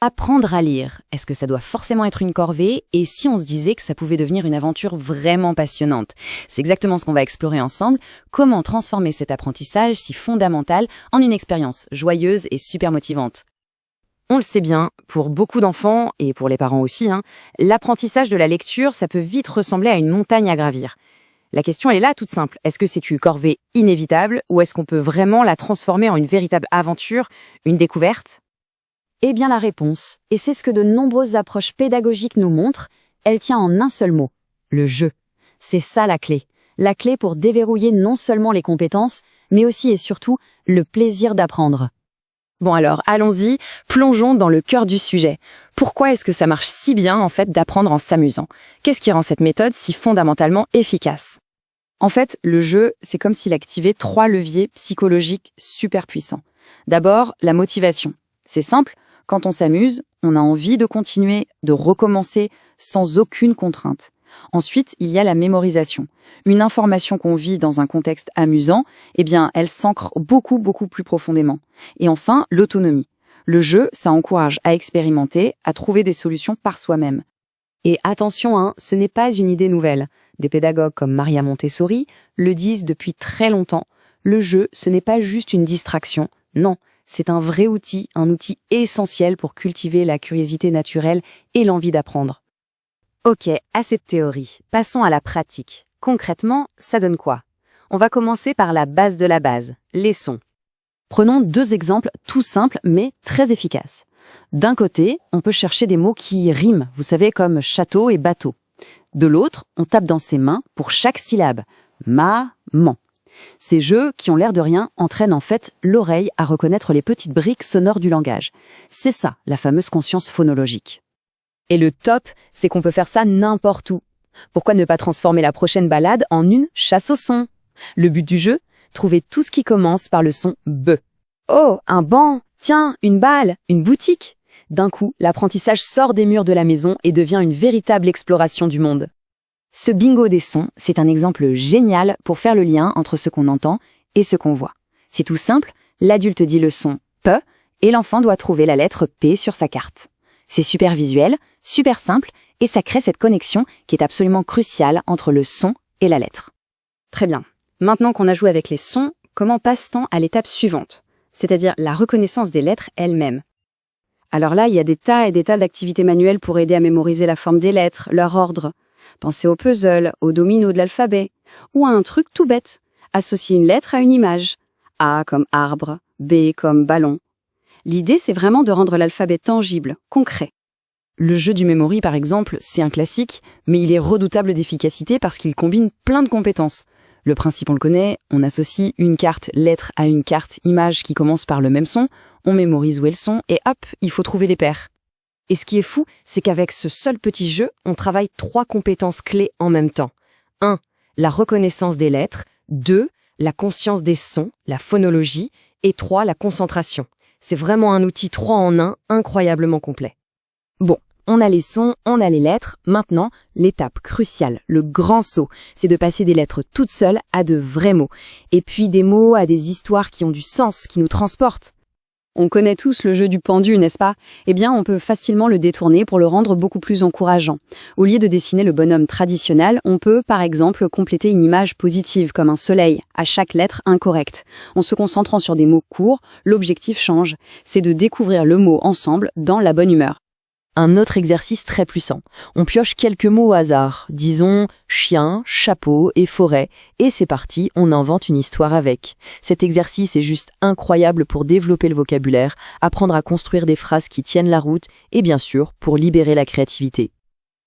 Apprendre à lire, est-ce que ça doit forcément être une corvée? Et si on se disait que ça pouvait devenir une aventure vraiment passionnante? C'est exactement ce qu'on va explorer ensemble. Comment transformer cet apprentissage si fondamental en une expérience joyeuse et super motivante? On le sait bien, pour beaucoup d'enfants, et pour les parents aussi, l'apprentissage de la lecture, ça peut vite ressembler à une montagne à gravir. La question, elle est là, toute simple. Est-ce que c'est une corvée inévitable ou est-ce qu'on peut vraiment la transformer en une véritable aventure, une découverte? Eh bien la réponse, et c'est ce que de nombreuses approches pédagogiques nous montrent, elle tient en un seul mot, le jeu. C'est ça la clé pour déverrouiller non seulement les compétences, mais aussi et surtout le plaisir d'apprendre. Bon alors, allons-y, plongeons dans le cœur du sujet. Pourquoi est-ce que ça marche si bien en fait d'apprendre en s'amusant? Qu'est-ce qui rend cette méthode si fondamentalement efficace? En fait, le jeu, c'est comme s'il activait 3 leviers psychologiques super puissants. D'abord, la motivation. C'est simple. Quand on s'amuse, on a envie de continuer, de recommencer sans aucune contrainte. Ensuite, il y a la mémorisation. Une information qu'on vit dans un contexte amusant, eh bien, elle s'ancre beaucoup plus profondément. Et enfin, l'autonomie. Le jeu, ça encourage à expérimenter, à trouver des solutions par soi-même. Et attention, ce n'est pas une idée nouvelle. Des pédagogues comme Maria Montessori le disent depuis très longtemps. Le jeu, ce n'est pas juste une distraction, non. C'est un vrai outil, un outil essentiel pour cultiver la curiosité naturelle et l'envie d'apprendre. Ok, assez de théorie. Passons à la pratique. Concrètement, ça donne quoi? On va commencer par la base de la base, les sons. Prenons 2 exemples tout simples mais très efficaces. D'un côté, on peut chercher des mots qui riment, vous savez, comme château et bateau. De l'autre, on tape dans ses mains pour chaque syllabe. Ma-man. Ces jeux, qui ont l'air de rien, entraînent en fait l'oreille à reconnaître les petites briques sonores du langage. C'est ça, la fameuse conscience phonologique. Et le top, c'est qu'on peut faire ça n'importe où. Pourquoi ne pas transformer la prochaine balade en une chasse au son? Le but du jeu, trouver tout ce qui commence par le son B. Oh, un banc, tiens, une balle, une boutique. D'un coup, l'apprentissage sort des murs de la maison et devient une véritable exploration du monde. Ce bingo des sons, c'est un exemple génial pour faire le lien entre ce qu'on entend et ce qu'on voit. C'est tout simple, l'adulte dit le son P et l'enfant doit trouver la lettre P sur sa carte. C'est super visuel, super simple et ça crée cette connexion qui est absolument cruciale entre le son et la lettre. Très bien. Maintenant qu'on a joué avec les sons, comment passe-t-on à l'étape suivante, c'est-à-dire la reconnaissance des lettres elles-mêmes? Alors là, il y a des tas et des tas d'activités manuelles pour aider à mémoriser la forme des lettres, leur ordre. Pensez au puzzle, au domino de l'alphabet, ou à un truc tout bête. Associer une lettre à une image. A comme arbre, B comme ballon. L'idée, c'est vraiment de rendre l'alphabet tangible, concret. Le jeu du memory, par exemple, c'est un classique, mais il est redoutable d'efficacité parce qu'il combine plein de compétences. Le principe, on le connaît, on associe une carte lettre à une carte image qui commence par le même son, on mémorise où est le son, et hop, il faut trouver les paires. Et ce qui est fou, c'est qu'avec ce seul petit jeu, on travaille 3 compétences clés en même temps. 1. La reconnaissance des lettres. 2. La conscience des sons, la phonologie. Et 3. La concentration. C'est vraiment un outil 3 en 1, incroyablement complet. Bon, on a les sons, on a les lettres. Maintenant, l'étape cruciale, le grand saut, c'est de passer des lettres toutes seules à de vrais mots. Et puis des mots à des histoires qui ont du sens, qui nous transportent. On connaît tous le jeu du pendu, n'est-ce pas? Eh bien, on peut facilement le détourner pour le rendre beaucoup plus encourageant. Au lieu de dessiner le bonhomme traditionnel, on peut, par exemple, compléter une image positive, comme un soleil, à chaque lettre incorrecte. En se concentrant sur des mots courts, l'objectif change. C'est de découvrir le mot ensemble dans la bonne humeur. Un autre exercice très puissant. On pioche quelques mots au hasard, disons chien, chapeau et forêt, et c'est parti, on invente une histoire avec. Cet exercice est juste incroyable pour développer le vocabulaire, apprendre à construire des phrases qui tiennent la route, et bien sûr, pour libérer la créativité.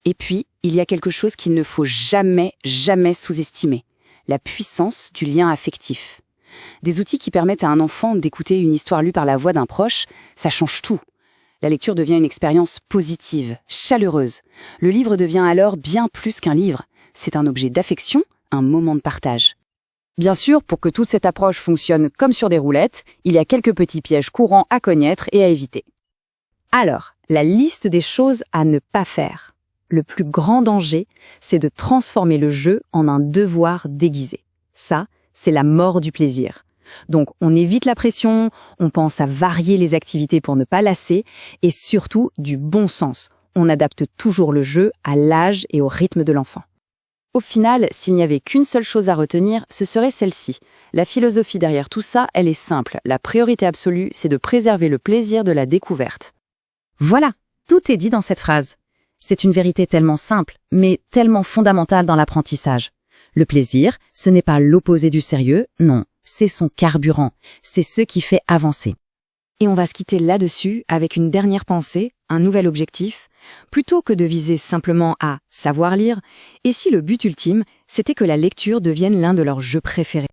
Et puis, il y a quelque chose qu'il ne faut jamais sous-estimer, la puissance du lien affectif. Des outils qui permettent à un enfant d'écouter une histoire lue par la voix d'un proche, ça change tout. La lecture devient une expérience positive, chaleureuse. Le livre devient alors bien plus qu'un livre. C'est un objet d'affection, un moment de partage. Bien sûr, pour que toute cette approche fonctionne comme sur des roulettes, il y a quelques petits pièges courants à connaître et à éviter. Alors, la liste des choses à ne pas faire. Le plus grand danger, c'est de transformer le jeu en un devoir déguisé. Ça, c'est la mort du plaisir. Donc, on évite la pression, on pense à varier les activités pour ne pas lasser, et surtout du bon sens. On adapte toujours le jeu à l'âge et au rythme de l'enfant. Au final, s'il n'y avait qu'une seule chose à retenir, ce serait celle-ci. La philosophie derrière tout ça, elle est simple. La priorité absolue, c'est de préserver le plaisir de la découverte. Voilà, tout est dit dans cette phrase. C'est une vérité tellement simple, mais tellement fondamentale dans l'apprentissage. Le plaisir, ce n'est pas l'opposé du sérieux, non, c'est son carburant, c'est ce qui fait avancer. Et on va se quitter là-dessus avec une dernière pensée, un nouvel objectif. Plutôt que de viser simplement à savoir lire, et si le but ultime, c'était que la lecture devienne l'un de leurs jeux préférés.